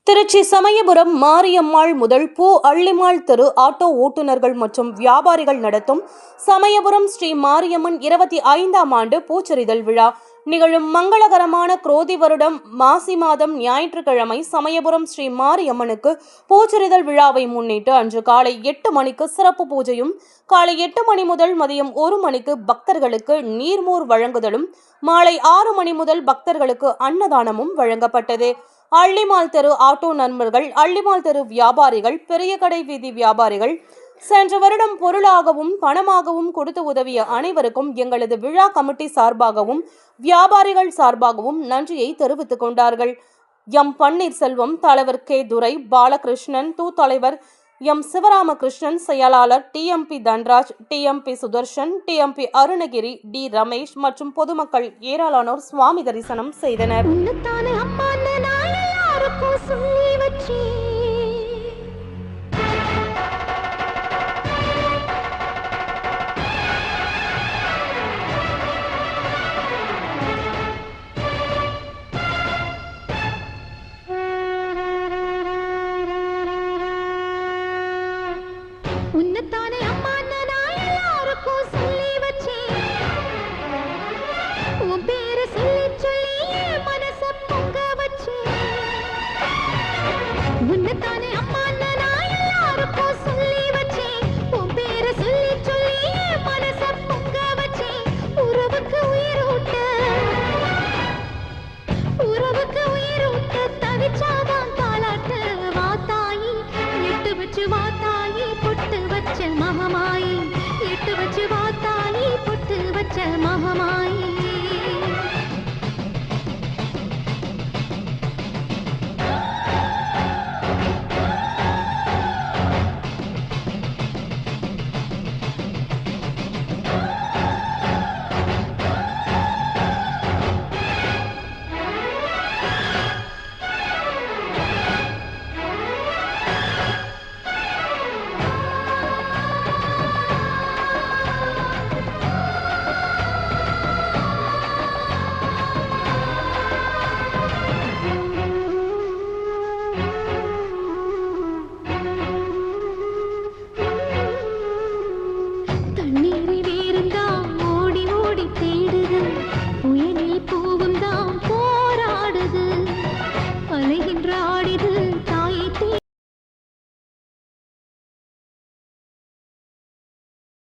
திருச்சி சமயபுரம் மாரியம்மாள் முதல் பூ அள்ளிமாள் தெரு ஆட்டோ ஓட்டுநர்கள் மற்றும் வியாபாரிகள் நடத்தும் சமயபுரம் ஸ்ரீ மாரியம்மன் 25ஆம் ஆண்டு பூச்செறிதல் விழா நிகழும் மங்களகரமான குரோதி வருடம் மாசி மாதம் ஞாயிற்றுக்கிழமை சமயபுரம் ஸ்ரீ மாரியம்மனுக்கு பூச்செறிதல் விழாவை முன்னிட்டு அன்று காலை 8 மணிக்கு சிறப்பு பூஜையும், காலை 8 மணி முதல் மதியம் 1 மணிக்கு பக்தர்களுக்கு நீர்மோர் வழங்குதலும், மாலை 6 மணி முதல் பக்தர்களுக்கு அன்னதானமும் வழங்கப்பட்டது. அள்ளிமாள் தெரு ஆட்டோ நண்பர்கள், அள்ளிமாள் தெரு வியாபாரிகள், பெரிய கடை வீதி வியாபாரிகள், சென்ற வருடம் பொருளாகவும் பணமாகவும் கொடுத்து உதவிய அனைவருக்கும் எங்களது விழா கமிட்டி சார்பாகவும் வியாபாரிகள் சார்பாகவும் நன்றியை தெரிவித்துக் கொண்டார்கள். எம் பன்னீர்செல்வம், தலைவர் கே துரை, பாலகிருஷ்ணன், தலைவர் எம் சிவராமகிருஷ்ணன், செயலாளர் TMP Dhanraj, TMP Sudarshan, TMP Arunagiri, T Ramesh மற்றும் பொதுமக்கள் ஏராளமானோர் சுவாமி தரிசனம் செய்தனர். உன்னதானே அம்மா நான் எல்லாருக்கும் சொல்லி வச்சேன், உன் பேரை சொல்லி சொல்லி மனச பொங்க வச்சேன். உன்னதானே அம்மா நான் எல்லாருக்கும் சொல்லி வச்சேன், உன் பேரை சொல்லி சொல்லி மனச பொங்க வச்சேன். உறவுக்கு உயிரூட்ட தவிச்சாதான் தாலாட்டு வாத்தாயி, எட்டு வச்சு வாத்தாயி பொட்டு வச்ச மகமாயி, எட்டு வச்சு வாத்தாயி பொட்டு வச்ச மகமாயி.